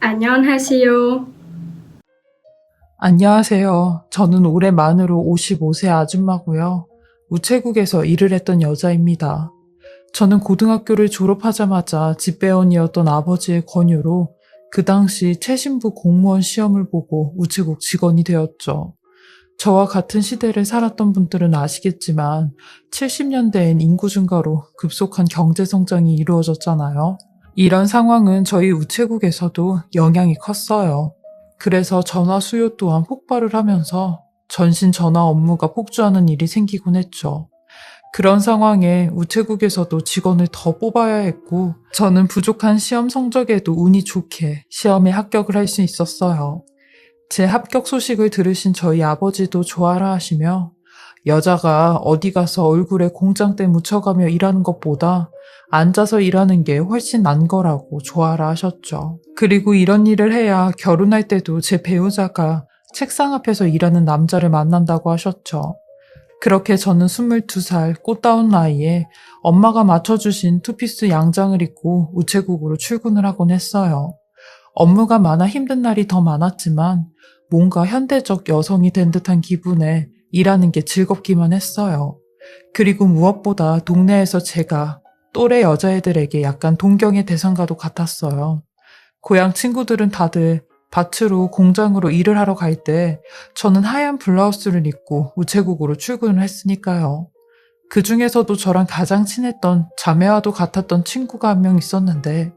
안녕하세요. 안녕하세요. 저는 올해 만으로 55세 아줌마고요. 우체국에서 일을 했던 여자입니다. 저는 고등학교를 졸업하자마자 집배원이었던 아버지의 권유로 그 당시 최신부 공무원 시험을 보고 우체국 직원이 되었죠. 저와 같은 시대를 살았던 분들은 아시겠지만 70년대엔 인구 증가로 급속한 경제 성장이 이루어졌잖아요. 이런 상황은 저희 우체국에서도 영향이 컸어요. 그래서 전화 수요 또한 폭발을 하면서 전신 전화 업무가 폭주하는 일이 생기곤 했죠. 그런 상황에 우체국에서도 직원을 더 뽑아야 했고, 저는 부족한 시험 성적에도 운이 좋게 시험에 합격을 할 수 있었어요. 제 합격 소식을 들으신 저희 아버지도 좋아라 하시며, 여자가 어디 가서 얼굴에 공장대 묻혀가며 일하는 것보다 앉아서 일하는 게 훨씬 난 거라고 좋아라 하셨죠. 그리고 이런 일을 해야 결혼할 때도 제 배우자가 책상 앞에서 일하는 남자를 만난다고 하셨죠. 그렇게 저는 22살 꽃다운 나이에 엄마가 맞춰주신 투피스 양장을 입고 우체국으로 출근을 하곤 했어요. 업무가 많아 힘든 날이 더 많았지만 뭔가 현대적 여성이 된 듯한 기분에 일하는 게 즐겁기만 했어요. 그리고 무엇보다 동네에서 제가 또래 여자애들에게 약간 동경의 대상과도 같았어요. 고향 친구들은 다들 밭으로 공장으로 일을 하러 갈 때 저는 하얀 블라우스를 입고 우체국으로 출근을 했으니까요. 그 중에서도 저랑 가장 친했던 자매와도 같았던 친구가 한 명 있었는데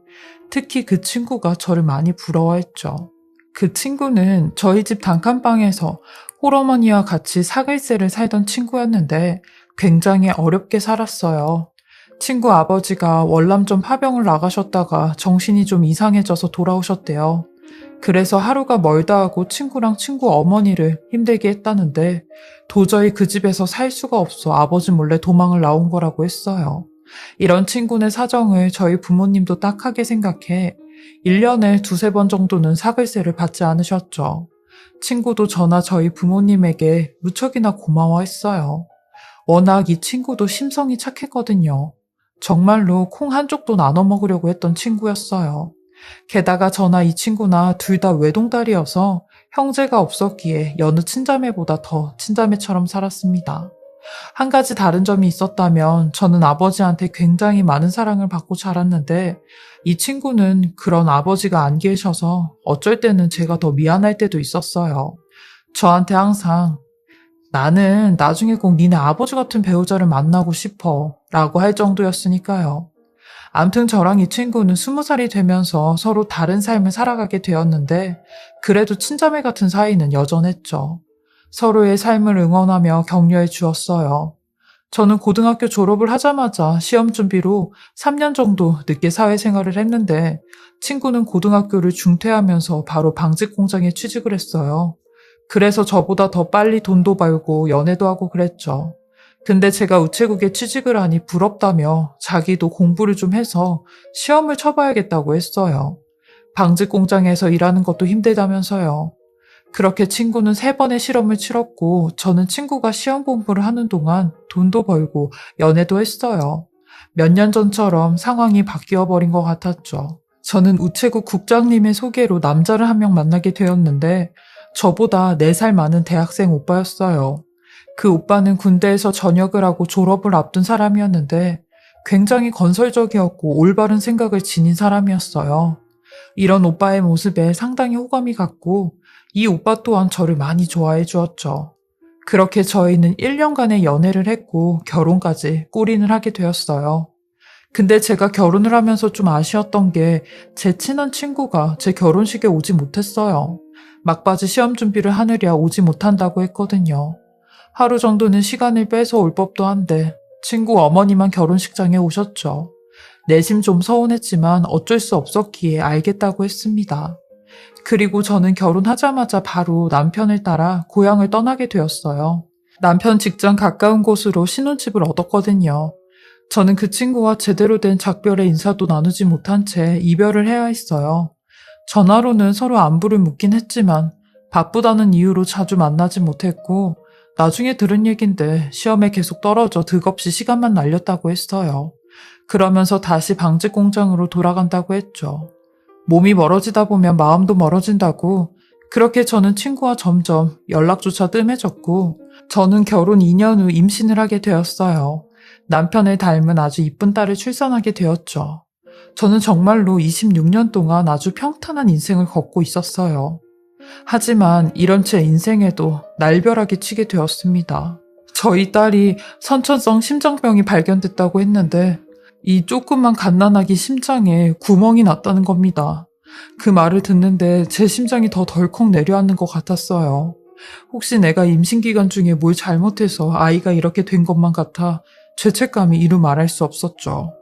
특히 그 친구가 저를 많이 부러워했죠. 그 친구는 저희 집 단칸방에서 홀어머니와 같이 사글세를 살던 친구였는데 굉장히 어렵게 살았어요. 친구 아버지가 월남전 파병을 나가셨다가 정신이 좀 이상해져서 돌아오셨대요. 그래서 하루가 멀다 하고 친구랑 친구 어머니를 힘들게 했다는데 도저히 그 집에서 살 수가 없어 아버지 몰래 도망을 나온 거라고 했어요. 이런 친구네 사정을 저희 부모님도 딱하게 생각해 1년에 두세 번 정도는 사글세를 받지 않으셨죠. 친구도 저나 저희 부모님에게 무척이나 고마워했어요. 워낙 이 친구도 심성이 착했거든요. 정말로 콩 한 쪽도 나눠 먹으려고 했던 친구였어요. 게다가 저나 이 친구나 둘 다 외동딸이어서 형제가 없었기에 여느 친자매보다 더 친자매처럼 살았습니다. 한 가지 다른 점이 있었다면 저는 아버지한테 굉장히 많은 사랑을 받고 자랐는데 이 친구는 그런 아버지가 안 계셔서 어쩔 때는 제가 더 미안할 때도 있었어요. 저한테 항상 나는 나중에 꼭 니네 아버지 같은 배우자를 만나고 싶어 라고 할 정도였으니까요. 암튼 저랑 이 친구는 20살이 되면서 서로 다른 삶을 살아가게 되었는데 그래도 친자매 같은 사이는 여전했죠. 서로의 삶을 응원하며 격려해 주었어요. 저는 고등학교 졸업을 하자마자 시험 준비로 3년 정도 늦게 사회생활을 했는데 친구는 고등학교를 중퇴하면서 바로 방직 공장에 취직을 했어요. 그래서 저보다 더 빨리 돈도 벌고 연애도 하고 그랬죠. 근데 제가 우체국에 취직을 하니 부럽다며 자기도 공부를 좀 해서 시험을 쳐봐야겠다고 했어요. 방직 공장에서 일하는 것도 힘들다면서요. 그렇게 친구는 3번의 실험을 치렀고 저는 친구가 시험 공부를 하는 동안 돈도 벌고 연애도 했어요. 몇 년 전처럼 상황이 바뀌어 버린 것 같았죠. 저는 우체국 국장님의 소개로 남자를 한 명 만나게 되었는데 저보다 4살 많은 대학생 오빠였어요. 그 오빠는 군대에서 전역을 하고 졸업을 앞둔 사람이었는데 굉장히 건설적이었고 올바른 생각을 지닌 사람이었어요. 이런 오빠의 모습에 상당히 호감이 갔고 이 오빠 또한 저를 많이 좋아해 주었죠. 그렇게 저희는 1년간의 연애를 했고 결혼까지 골인을 하게 되었어요. 근데 제가 결혼을 하면서 좀 아쉬웠던 게 제 친한 친구가 제 결혼식에 오지 못했어요. 막바지 시험 준비를 하느랴 오지 못한다고 했거든요. 하루 정도는 시간을 빼서 올 법도 한데 친구 어머니만 결혼식장에 오셨죠. 내심 좀 서운했지만 어쩔 수 없었기에 알겠다고 했습니다. 그리고 저는 결혼하자마자 바로 남편을 따라 고향을 떠나게 되었어요. 남편 직장 가까운 곳으로 신혼집을 얻었거든요. 저는 그 친구와 제대로 된 작별의 인사도 나누지 못한 채 이별을 해야 했어요. 전화로는 서로 안부를 묻긴 했지만 바쁘다는 이유로 자주 만나지 못했고 나중에 들은 얘긴데 시험에 계속 떨어져 득없이 시간만 날렸다고 했어요. 그러면서 다시 방직 공장으로 돌아간다고 했죠. 몸이 멀어지다 보면 마음도 멀어진다고. 그렇게 저는 친구와 점점 연락조차 뜸해졌고, 저는 결혼 2년 후 임신을 하게 되었어요. 남편을 닮은 아주 이쁜 딸을 출산하게 되었죠. 저는 정말로 26년 동안 아주 평탄한 인생을 걷고 있었어요. 하지만 이런 제 인생에도 날벼락이 치게 되었습니다. 저희 딸이 선천성 심장병이 발견됐다고 했는데 이 조그만 갓난아기 심장에 구멍이 났다는 겁니다. 그 말을 듣는데 제 심장이 더 덜컥 내려앉는 것 같았어요. 혹시 내가 임신 기간 중에 뭘 잘못해서 아이가 이렇게 된 것만 같아 죄책감이 이루 말할 수 없었죠.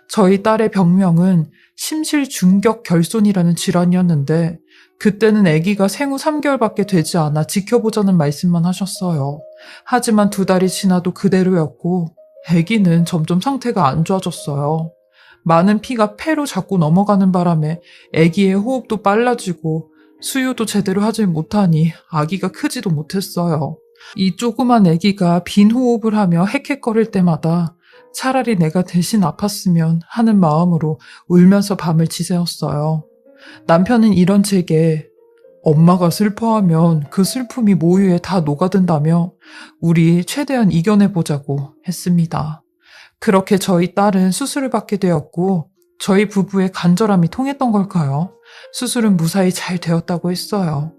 저희 딸의 병명은 심실중격결손이라는 질환이었는데 그때는 아기가 생후 3개월밖에 되지 않아 지켜보자는 말씀만 하셨어요. 하지만 2달이 지나도 그대로였고 아기는 점점 상태가 안 좋아졌어요. 많은 피가 폐로 자꾸 넘어가는 바람에 아기의 호흡도 빨라지고 수유도 제대로 하지 못하니 아기가 크지도 못했어요. 이 조그만 아기가 빈 호흡을 하며 헥헥거릴 때마다 차라리 내가 대신 아팠으면 하는 마음으로 울면서 밤을 지새웠어요. 남편은 이런 제게 엄마가 슬퍼하면 그 슬픔이 모유에 다 녹아든다며 우리 최대한 이겨내보자고 했습니다. 그렇게 저희 딸은 수술을 받게 되었고 저희 부부의 간절함이 통했던 걸까요? 수술은 무사히 잘 되었다고 했어요.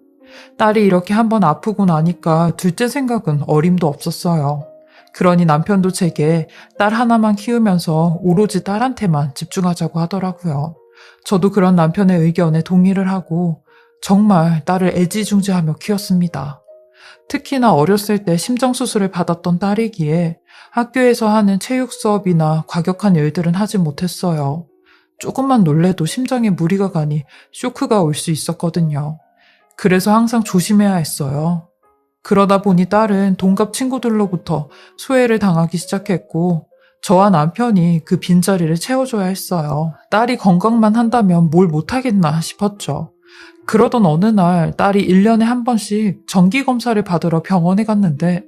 딸이 이렇게 한번 아프고 나니까 둘째 생각은 어림도 없었어요. 그러니 남편도 제게 딸 하나만 키우면서 오로지 딸한테만 집중하자고 하더라고요. 저도 그런 남편의 의견에 동의를 하고 정말 딸을 애지중지하며 키웠습니다. 특히나 어렸을 때 심장수술을 받았던 딸이기에 학교에서 하는 체육 수업이나 과격한 일들은 하지 못했어요. 조금만 놀래도 심장에 무리가 가니 쇼크가 올 수 있었거든요. 그래서 항상 조심해야 했어요. 그러다 보니 딸은 동갑 친구들로부터 소외를 당하기 시작했고 저와 남편이 그 빈자리를 채워줘야 했어요. 딸이 건강만 한다면 뭘 못하겠나 싶었죠. 그러던 어느 날 딸이 1년에 한 번씩 정기검사를 받으러 병원에 갔는데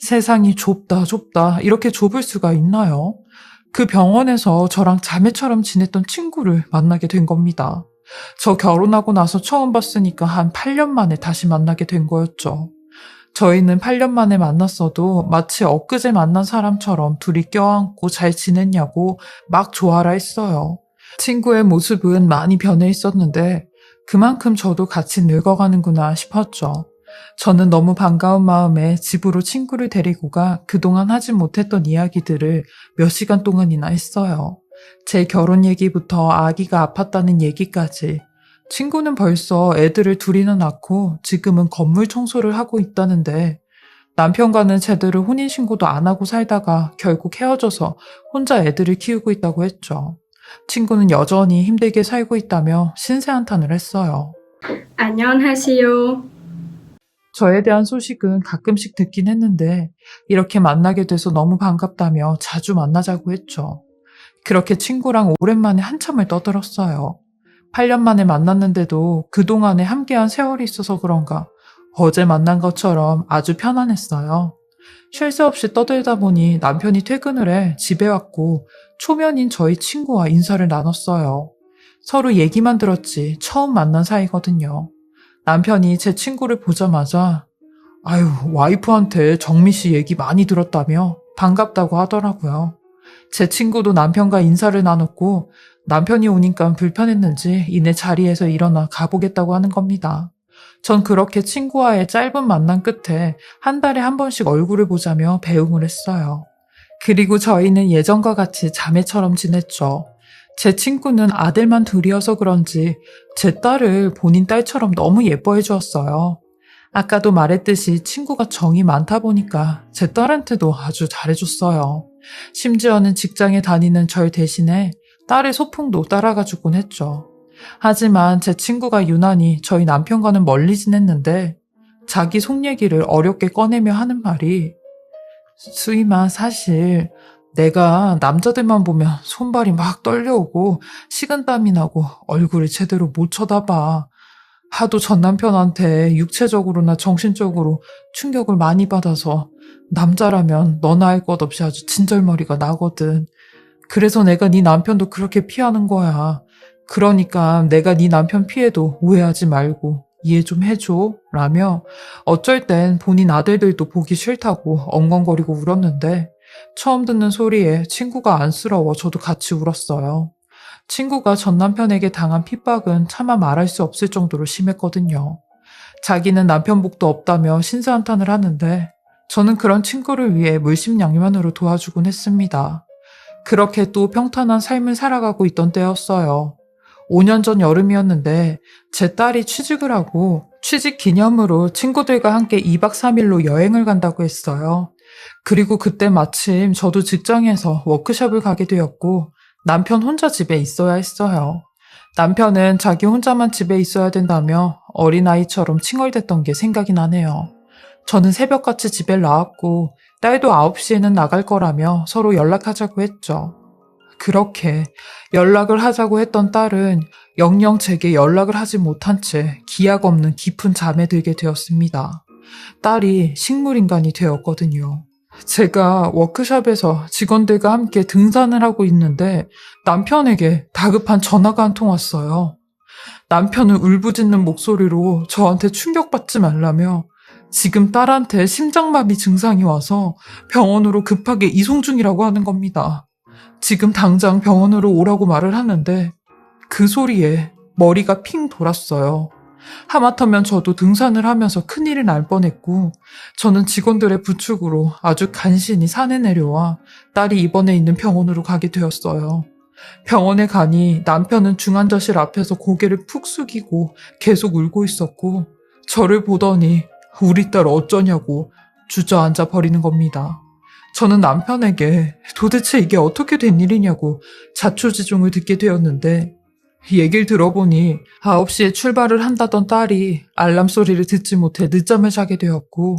세상이 좁다 이렇게 좁을 수가 있나요? 그 병원에서 저랑 자매처럼 지냈던 친구를 만나게 된 겁니다. 저 결혼하고 나서 처음 봤으니까 한 8년 만에 다시 만나게 된 거였죠. 저희는 8년 만에 만났어도 마치 엊그제 만난 사람처럼 둘이 껴안고 잘 지냈냐고 막 좋아라 했어요. 친구의 모습은 많이 변해 있었는데 그만큼 저도 같이 늙어가는구나 싶었죠. 저는 너무 반가운 마음에 집으로 친구를 데리고 가 그동안 하지 못했던 이야기들을 몇 시간 동안이나 했어요. 제 결혼 얘기부터 아기가 아팠다는 얘기까지. 친구는 벌써 애들을 둘이나 낳고 지금은 건물 청소를 하고 있다는데 남편과는 제대로 혼인신고도 안 하고 살다가 결국 헤어져서 혼자 애들을 키우고 있다고 했죠. 친구는 여전히 힘들게 살고 있다며 신세한탄을 했어요. 안녕하세요. 저에 대한 소식은 가끔씩 듣긴 했는데 이렇게 만나게 돼서 너무 반갑다며 자주 만나자고 했죠. 그렇게 친구랑 오랜만에 한참을 떠들었어요. 8년 만에 만났는데도 그동안에 함께한 세월이 있어서 그런가 어제 만난 것처럼 아주 편안했어요. 쉴 새 없이 떠들다 보니 남편이 퇴근을 해 집에 왔고 초면인 저희 친구와 인사를 나눴어요. 서로 얘기만 들었지 처음 만난 사이거든요. 남편이 제 친구를 보자마자 아유, 와이프한테 정미 씨 얘기 많이 들었다며 반갑다고 하더라고요. 제 친구도 남편과 인사를 나눴고 남편이 오니까 불편했는지 이내 자리에서 일어나 가보겠다고 하는 겁니다. 전 그렇게 친구와의 짧은 만남 끝에 한 달에 한 번씩 얼굴을 보자며 배웅을 했어요. 그리고 저희는 예전과 같이 자매처럼 지냈죠. 제 친구는 아들만 둘이어서 그런지 제 딸을 본인 딸처럼 너무 예뻐해 주었어요. 아까도 말했듯이 친구가 정이 많다 보니까 제 딸한테도 아주 잘해줬어요. 심지어는 직장에 다니는 절 대신에 딸의 소풍도 따라가주곤 했죠. 하지만 제 친구가 유난히 저희 남편과는 멀리 지냈는데 자기 속 얘기를 어렵게 꺼내며 하는 말이 수임아 사실 내가 남자들만 보면 손발이 막 떨려오고 식은땀이 나고 얼굴을 제대로 못 쳐다봐. 하도 전 남편한테 육체적으로나 정신적으로 충격을 많이 받아서 남자라면 너나 할 것 없이 아주 진절머리가 나거든. 그래서 내가 네 남편도 그렇게 피하는 거야. 그러니까 내가 네 남편 피해도 오해하지 말고 이해 좀 해줘 라며 어쩔 땐 본인 아들들도 보기 싫다고 엉엉거리고 울었는데 처음 듣는 소리에 친구가 안쓰러워 저도 같이 울었어요. 친구가 전 남편에게 당한 핍박은 차마 말할 수 없을 정도로 심했거든요. 자기는 남편 복도 없다며 신세한탄을 하는데 저는 그런 친구를 위해 물심양면으로 도와주곤 했습니다. 그렇게 또 평탄한 삶을 살아가고 있던 때였어요. 5년 전 여름이었는데 제 딸이 취직을 하고 취직 기념으로 친구들과 함께 2박 3일로 여행을 간다고 했어요. 그리고 그때 마침 저도 직장에서 워크숍을 가게 되었고 남편 혼자 집에 있어야 했어요. 남편은 자기 혼자만 집에 있어야 된다며 어린아이처럼 칭얼댔던 게 생각이 나네요. 저는 새벽같이 집에 나왔고 딸도 9시에는 나갈 거라며 서로 연락하자고 했죠. 그렇게 연락을 하자고 했던 딸은 영영 제게 연락을 하지 못한 채 기약 없는 깊은 잠에 들게 되었습니다. 딸이 식물인간이 되었거든요. 제가 워크숍에서 직원들과 함께 등산을 하고 있는데 남편에게 다급한 전화가 한 통 왔어요. 남편은 울부짖는 목소리로 저한테 충격받지 말라며 지금 딸한테 심장마비 증상이 와서 병원으로 급하게 이송 중이라고 하는 겁니다. 지금 당장 병원으로 오라고 말을 하는데 그 소리에 머리가 핑 돌았어요. 하마터면 저도 등산을 하면서 큰일이 날 뻔했고 저는 직원들의 부축으로 아주 간신히 산에 내려와 딸이 입원해 있는 병원으로 가게 되었어요. 병원에 가니 남편은 중환자실 앞에서 고개를 푹 숙이고 계속 울고 있었고 저를 보더니 우리 딸 어쩌냐고 주저앉아 버리는 겁니다. 저는 남편에게 도대체 이게 어떻게 된 일이냐고 자초지종을 듣게 되었는데 얘기를 들어보니 9시에 출발을 한다던 딸이 알람 소리를 듣지 못해 늦잠을 자게 되었고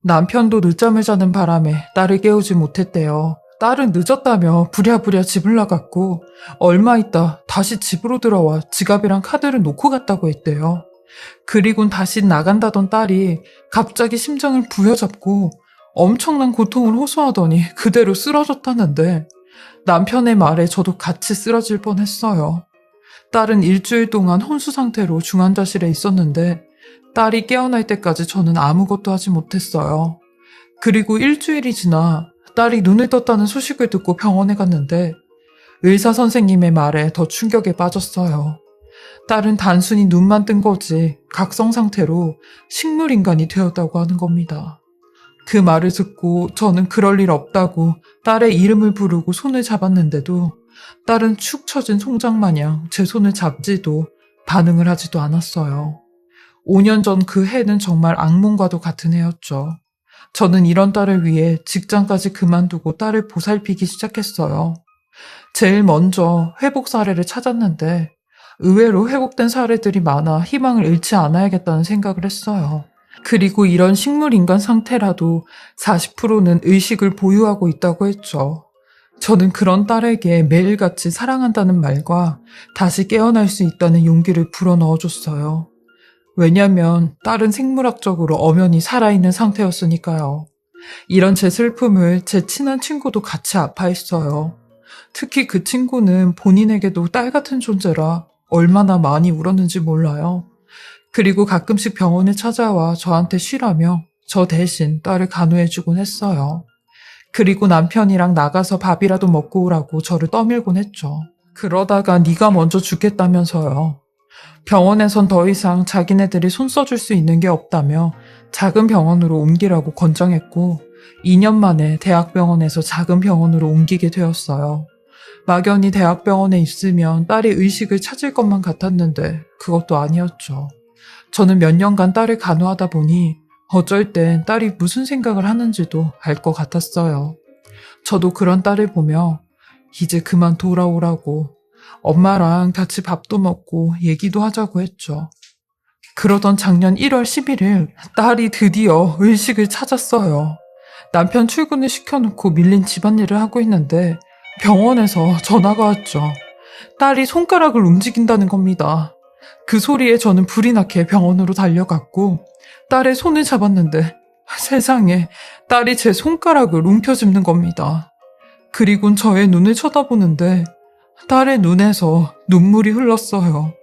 남편도 늦잠을 자는 바람에 딸을 깨우지 못했대요. 딸은 늦었다며 부랴부랴 집을 나갔고 얼마 있다 다시 집으로 들어와 지갑이랑 카드를 놓고 갔다고 했대요. 그리곤 다시 나간다던 딸이 갑자기 심장을 부여잡고 엄청난 고통을 호소하더니 그대로 쓰러졌다는데 남편의 말에 저도 같이 쓰러질 뻔했어요. 딸은 일주일 동안 혼수 상태로 중환자실에 있었는데 딸이 깨어날 때까지 저는 아무것도 하지 못했어요. 그리고 일주일이 지나 딸이 눈을 떴다는 소식을 듣고 병원에 갔는데 의사 선생님의 말에 더 충격에 빠졌어요. 딸은 단순히 눈만 뜬 거지 각성 상태로 식물인간이 되었다고 하는 겁니다. 그 말을 듣고 저는 그럴 일 없다고 딸의 이름을 부르고 손을 잡았는데도 딸은 축 처진 송장 마냥 제 손을 잡지도 반응을 하지도 않았어요. 5년 전 그 해는 정말 악몽과도 같은 해였죠. 저는 이런 딸을 위해 직장까지 그만두고 딸을 보살피기 시작했어요. 제일 먼저 회복 사례를 찾았는데 의외로 회복된 사례들이 많아 희망을 잃지 않아야겠다는 생각을 했어요. 그리고 이런 식물인간 상태라도 40%는 의식을 보유하고 있다고 했죠. 저는 그런 딸에게 매일같이 사랑한다는 말과 다시 깨어날 수 있다는 용기를 불어넣어줬어요. 왜냐면 딸은 생물학적으로 엄연히 살아있는 상태였으니까요. 이런 제 슬픔을 제 친한 친구도 같이 아파했어요. 특히 그 친구는 본인에게도 딸 같은 존재라 얼마나 많이 울었는지 몰라요. 그리고 가끔씩 병원에 찾아와 저한테 쉬라며 저 대신 딸을 간호해주곤 했어요. 그리고 남편이랑 나가서 밥이라도 먹고 오라고 저를 떠밀곤 했죠. 그러다가 네가 먼저 죽겠다면서요. 병원에선 더 이상 자기네들이 손 써줄 수 있는 게 없다며 작은 병원으로 옮기라고 권장했고 2년 만에 대학병원에서 작은 병원으로 옮기게 되었어요. 막연히 대학병원에 있으면 딸이 의식을 찾을 것만 같았는데 그것도 아니었죠. 저는 몇 년간 딸을 간호하다 보니 어쩔 땐 딸이 무슨 생각을 하는지도 알 것 같았어요. 저도 그런 딸을 보며 이제 그만 돌아오라고 엄마랑 같이 밥도 먹고 얘기도 하자고 했죠. 그러던 작년 1월 11일 딸이 드디어 의식을 찾았어요. 남편 출근을 시켜놓고 밀린 집안일을 하고 있는데 병원에서 전화가 왔죠. 딸이 손가락을 움직인다는 겁니다. 그 소리에 저는 불이 나게 병원으로 달려갔고 딸의 손을 잡았는데 세상에 딸이 제 손가락을 움켜쥐는 겁니다. 그리곤 저의 눈을 쳐다보는데 딸의 눈에서 눈물이 흘렀어요.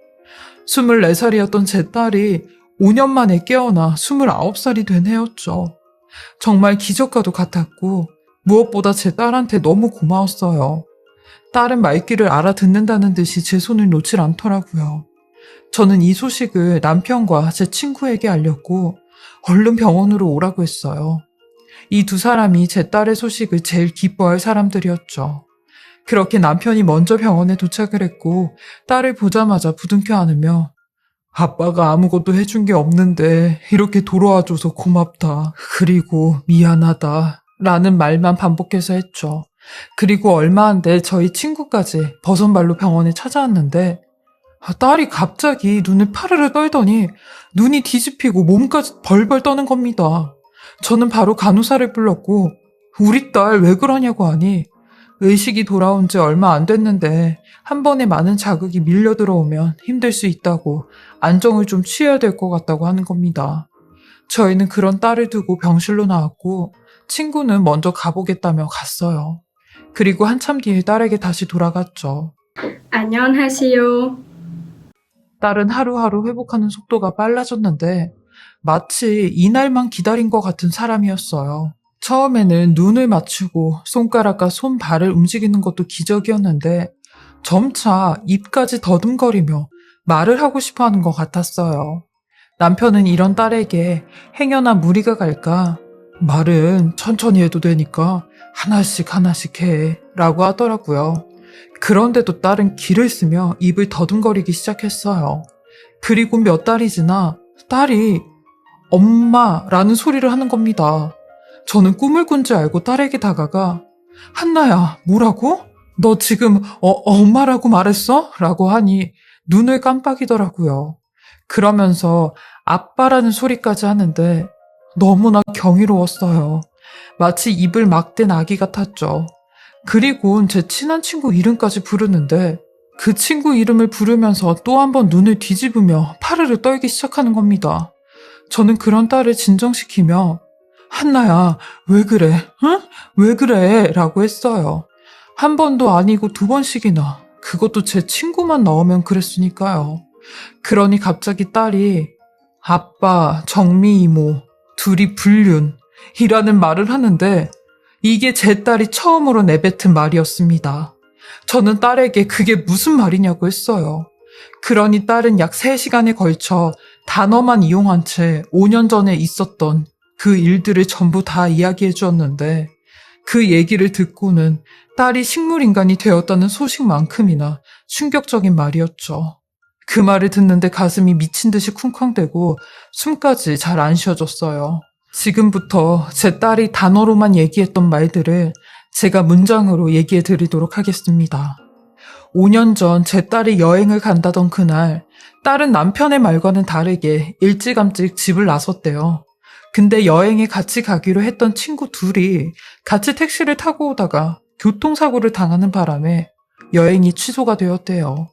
24살이었던 제 딸이 5년 만에 깨어나 29살이 된 해였죠. 정말 기적과도 같았고 무엇보다 제 딸한테 너무 고마웠어요. 딸은 말귀를 알아듣는다는 듯이 제 손을 놓질 않더라고요. 저는 이 소식을 남편과 제 친구에게 알렸고 얼른 병원으로 오라고 했어요. 이 두 사람이 제 딸의 소식을 제일 기뻐할 사람들이었죠. 그렇게 남편이 먼저 병원에 도착을 했고 딸을 보자마자 부둥켜 안으며 아빠가 아무것도 해준 게 없는데 이렇게 돌아와줘서 고맙다. 그리고 미안하다. 라는 말만 반복해서 했죠. 그리고 얼마 안 돼 저희 친구까지 버선발로 병원에 찾아왔는데 딸이 갑자기 눈을 파르르 떨더니 눈이 뒤집히고 몸까지 벌벌 떠는 겁니다. 저는 바로 간호사를 불렀고 우리 딸 왜 그러냐고 하니 의식이 돌아온 지 얼마 안 됐는데 한 번에 많은 자극이 밀려 들어오면 힘들 수 있다고 안정을 좀 취해야 될 것 같다고 하는 겁니다. 저희는 그런 딸을 두고 병실로 나왔고 친구는 먼저 가보겠다며 갔어요. 그리고 한참 뒤에 딸에게 다시 돌아갔죠. 안녕하세요. 딸은 하루하루 회복하는 속도가 빨라졌는데 마치 이날만 기다린 것 같은 사람이었어요. 처음에는 눈을 맞추고 손가락과 손발을 움직이는 것도 기적이었는데 점차 입까지 더듬거리며 말을 하고 싶어 하는 것 같았어요. 남편은 이런 딸에게 행여나 무리가 갈까 말은 천천히 해도 되니까 하나씩 하나씩 해 라고 하더라고요. 그런데도 딸은 기를 쓰며 입을 더듬거리기 시작했어요. 그리고 몇 달이 지나 딸이 엄마라는 소리를 하는 겁니다. 저는 꿈을 꾼 줄 알고 딸에게 다가가 한나야 뭐라고? 너 지금 엄마라고 말했어? 라고 하니 눈을 깜빡이더라고요. 그러면서 아빠라는 소리까지 하는데 너무나 경이로웠어요. 마치 입을 막 댄 아기 같았죠. 그리고 제 친한 친구 이름까지 부르는데 그 친구 이름을 부르면서 또 한 번 눈을 뒤집으며 파르르 떨기 시작하는 겁니다. 저는 그런 딸을 진정시키며 한나야 왜 그래? 응? 왜 그래? 라고 했어요. 한 번도 아니고 두 번씩이나 그것도 제 친구만 나오면 그랬으니까요. 그러니 갑자기 딸이 아빠, 정미 이모, 둘이 불륜이라는 말을 하는데 이게 제 딸이 처음으로 내뱉은 말이었습니다. 저는 딸에게 그게 무슨 말이냐고 했어요. 그러니 딸은 약 3시간에 걸쳐 단어만 이용한 채 5년 전에 있었던 그 일들을 전부 다 이야기해 주었는데 그 얘기를 듣고는 딸이 식물인간이 되었다는 소식만큼이나 충격적인 말이었죠. 그 말을 듣는데 가슴이 미친 듯이 쿵쾅대고 숨까지 잘 안 쉬어졌어요. 지금부터 제 딸이 단어로만 얘기했던 말들을 제가 문장으로 얘기해 드리도록 하겠습니다. 5년 전 제 딸이 여행을 간다던 그날, 딸은 남편의 말과는 다르게 일찌감치 집을 나섰대요. 근데 여행에 같이 가기로 했던 친구 둘이 같이 택시를 타고 오다가 교통사고를 당하는 바람에 여행이 취소가 되었대요.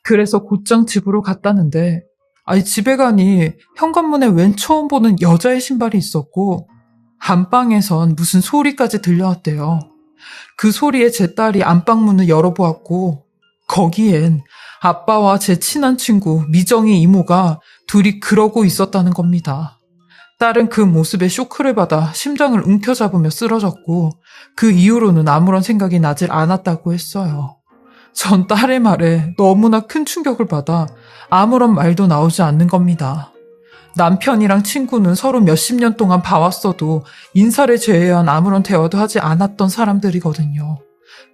그래서 곧장 집으로 갔다는데, 집에 가니 현관문에 웬 처음 보는 여자의 신발이 있었고, 안방에선 무슨 소리까지 들려왔대요. 그 소리에 제 딸이 안방문을 열어보았고, 거기엔 아빠와 제 친한 친구 미정이 이모가 둘이 그러고 있었다는 겁니다. 딸은 그 모습에 쇼크를 받아 심장을 움켜잡으며 쓰러졌고, 그 이후로는 아무런 생각이 나질 않았다고 했어요. 전 딸의 말에 너무나 큰 충격을 받아 아무런 말도 나오지 않는 겁니다. 남편이랑 친구는 서로 몇십 년 동안 봐왔어도 인사를 제외한 아무런 대화도 하지 않았던 사람들이거든요.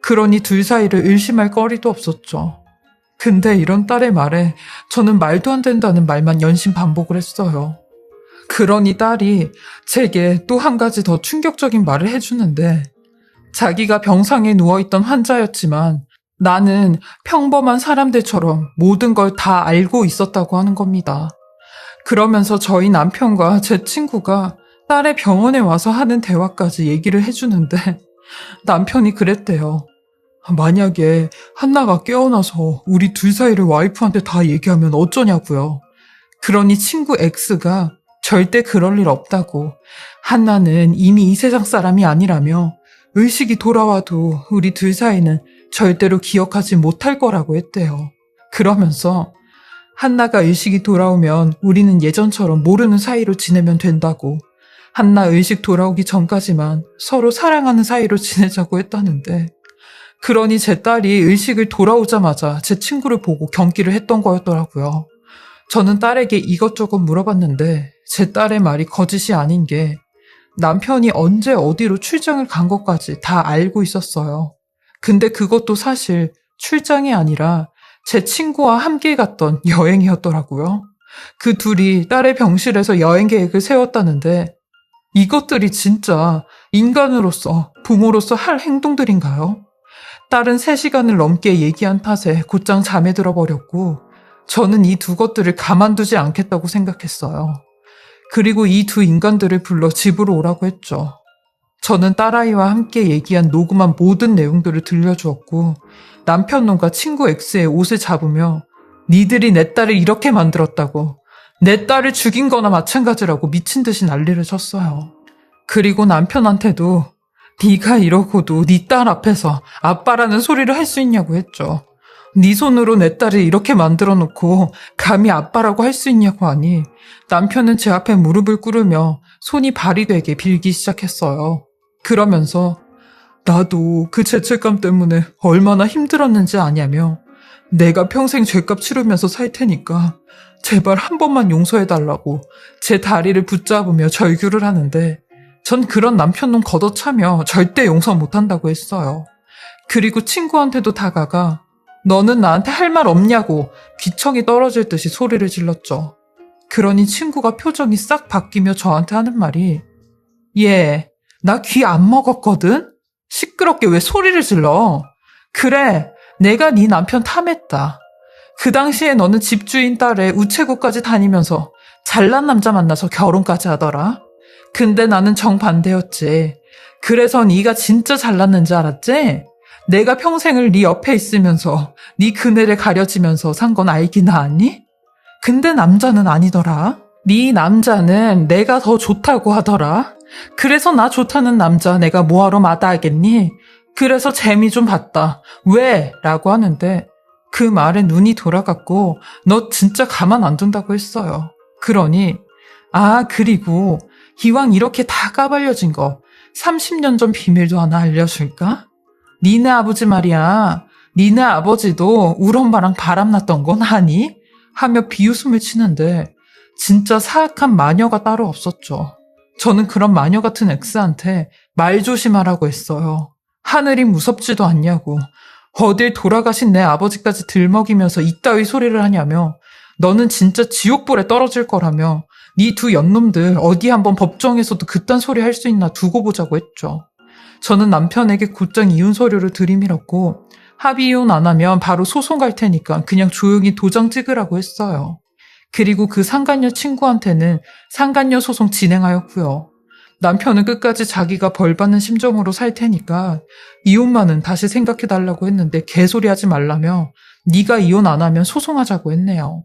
그러니 둘 사이를 의심할 거리도 없었죠. 근데 이런 딸의 말에 저는 말도 안 된다는 말만 연신 반복을 했어요. 그러니 딸이 제게 또 한 가지 더 충격적인 말을 해주는데, 자기가 병상에 누워있던 환자였지만 나는 평범한 사람들처럼 모든 걸 다 알고 있었다고 하는 겁니다. 그러면서 저희 남편과 제 친구가 딸의 병원에 와서 하는 대화까지 얘기를 해주는데, 남편이 그랬대요. 만약에 한나가 깨어나서 우리 둘 사이를 와이프한테 다 얘기하면 어쩌냐고요. 그러니 친구 X가 절대 그럴 일 없다고, 한나는 이미 이 세상 사람이 아니라며 의식이 돌아와도 우리 둘 사이는 절대로 기억하지 못할 거라고 했대요. 그러면서 한나가 의식이 돌아오면 우리는 예전처럼 모르는 사이로 지내면 된다고, 한나 의식 돌아오기 전까지만 서로 사랑하는 사이로 지내자고 했다는데, 그러니 제 딸이 의식을 돌아오자마자 제 친구를 보고 경기를 했던 거였더라고요. 저는 딸에게 이것저것 물어봤는데 제 딸의 말이 거짓이 아닌 게, 남편이 언제 어디로 출장을 간 것까지 다 알고 있었어요. 근데 그것도 사실 출장이 아니라 제 친구와 함께 갔던 여행이었더라고요. 그 둘이 딸의 병실에서 여행 계획을 세웠다는데, 이것들이 진짜 인간으로서, 부모로서 할 행동들인가요? 딸은 3시간을 넘게 얘기한 탓에 곧장 잠에 들어버렸고, 저는 이 두 것들을 가만두지 않겠다고 생각했어요. 그리고 이 두 인간들을 불러 집으로 오라고 했죠. 저는 딸아이와 함께 얘기한 녹음한 모든 내용들을 들려주었고, 남편 놈과 친구 X의 옷을 잡으며 니들이 내 딸을 이렇게 만들었다고, 내 딸을 죽인 거나 마찬가지라고 미친 듯이 난리를 쳤어요. 그리고 남편한테도 네가 이러고도 네 딸 앞에서 아빠라는 소리를 할 수 있냐고 했죠. 네 손으로 내 딸을 이렇게 만들어 놓고 감히 아빠라고 할 수 있냐고 하니, 남편은 제 앞에 무릎을 꿇으며 손이 발이 되게 빌기 시작했어요. 그러면서 나도 그 죄책감 때문에 얼마나 힘들었는지 아냐며, 내가 평생 죄값 치르면서 살 테니까 제발 한 번만 용서해달라고 제 다리를 붙잡으며 절규를 하는데, 전 그런 남편놈 걷어차며 절대 용서 못한다고 했어요. 그리고 친구한테도 다가가 너는 나한테 할 말 없냐고 귀청이 떨어질 듯이 소리를 질렀죠. 그러니 친구가 표정이 싹 바뀌며 저한테 하는 말이, 얘, 나 귀 안 먹었거든? 시끄럽게 왜 소리를 질러? 그래, 내가 네 남편 탐했다. 그 당시에 너는 집주인 딸의 우체국까지 다니면서 잘난 남자 만나서 결혼까지 하더라. 근데 나는 정반대였지. 그래서 네가 진짜 잘났는지 알았지? 내가 평생을 네 옆에 있으면서 네 그늘에 가려지면서 산 건 알기나 아니? 근데 남자는 아니더라. 네 남자는 내가 더 좋다고 하더라. 그래서 나 좋다는 남자 내가 뭐하러 마다하겠니? 그래서 재미 좀 봤다. 왜? 라고 하는데, 그 말에 눈이 돌아갔고 너 진짜 가만 안 둔다고 했어요. 그러니 그리고 기왕 이렇게 다 까발려진 거 30년 전 비밀도 하나 알려줄까? 니네 아버지 말이야. 니네 아버지도 울 엄마랑 바람났던 건 아니? 하며 비웃음을 치는데, 진짜 사악한 마녀가 따로 없었죠. 저는 그런 마녀 같은 X한테 말 조심하라고 했어요. 하늘이 무섭지도 않냐고, 어딜 돌아가신 내 아버지까지 들먹이면서 이따위 소리를 하냐며, 너는 진짜 지옥불에 떨어질 거라며, 네 두 연놈들 어디 한번 법정에서도 그딴 소리 할 수 있나 두고 보자고 했죠. 저는 남편에게 곧장 이혼 서류를 들이밀었고, 합의 이혼 안 하면 바로 소송 갈 테니까 그냥 조용히 도장 찍으라고 했어요. 그리고 그 상간녀 친구한테는 상간녀 소송 진행하였고요. 남편은 끝까지 자기가 벌 받는 심정으로 살 테니까 이혼만은 다시 생각해달라고 했는데 개소리하지 말라며 네가 이혼 안 하면 소송하자고 했네요.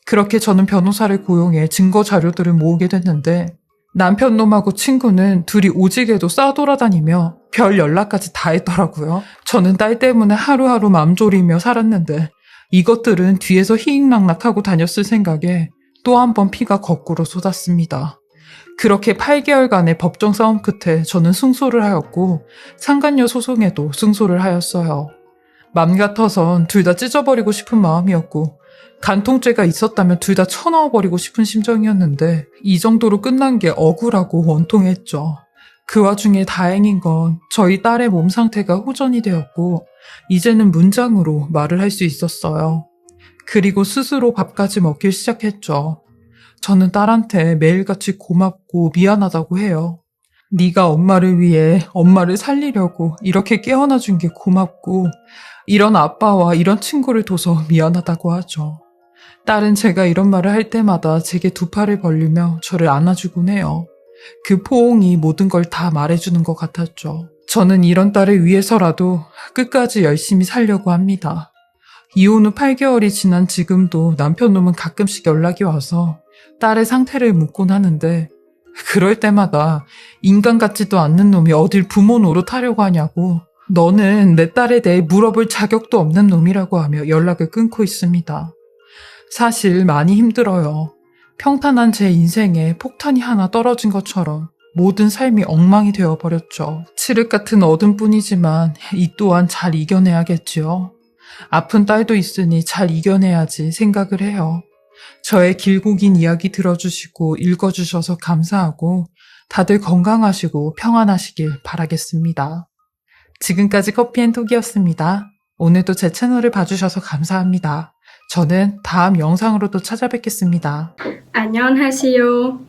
그렇게 저는 변호사를 고용해 증거 자료들을 모으게 됐는데 남편 놈하고 친구는 둘이 오지게도 싸돌아다니며 별 연락까지 다 했더라고요. 저는 딸 때문에 하루하루 맘 졸이며 살았는데 이것들은 뒤에서 희익낙낙하고 다녔을 생각에 또 한 번 피가 거꾸로 쏟았습니다. 그렇게 8개월간의 법정 싸움 끝에 저는 승소를 하였고 상간녀 소송에도 승소를 하였어요. 맘 같아선 둘 다 찢어버리고 싶은 마음이었고 간통죄가 있었다면 둘 다 쳐넣어버리고 싶은 심정이었는데 이 정도로 끝난 게 억울하고 원통했죠. 그 와중에 다행인 건 저희 딸의 몸 상태가 호전이 되었고 이제는 문장으로 말을 할 수 있었어요. 그리고 스스로 밥까지 먹기 시작했죠. 저는 딸한테 매일같이 고맙고 미안하다고 해요. 네가 엄마를 위해 엄마를 살리려고 이렇게 깨어나준 게 고맙고 이런 아빠와 이런 친구를 둬서 미안하다고 하죠. 딸은 제가 이런 말을 할 때마다 제게 두 팔을 벌리며 저를 안아주곤 해요. 그 포옹이 모든 걸 다 말해주는 것 같았죠. 저는 이런 딸을 위해서라도 끝까지 열심히 살려고 합니다. 이혼 후 8개월이 지난 지금도 남편 놈은 가끔씩 연락이 와서 딸의 상태를 묻곤 하는데 그럴 때마다 인간 같지도 않는 놈이 어딜 부모 노릇하려고 하냐고 너는 내 딸에 대해 물어볼 자격도 없는 놈이라고 하며 연락을 끊고 있습니다. 사실 많이 힘들어요. 평탄한 제 인생에 폭탄이 하나 떨어진 것처럼 모든 삶이 엉망이 되어버렸죠. 칠흑 같은 어둠뿐이지만 이 또한 잘 이겨내야겠지요. 아픈 딸도 있으니 잘 이겨내야지 생각을 해요. 저의 길고 긴 이야기 들어주시고 읽어주셔서 감사하고 다들 건강하시고 평안하시길 바라겠습니다. 지금까지 커피앤톡이었습니다. 오늘도 제 채널을 봐주셔서 감사합니다. 저는 다음 영상으로 또 찾아뵙겠습니다. 안녕하세요.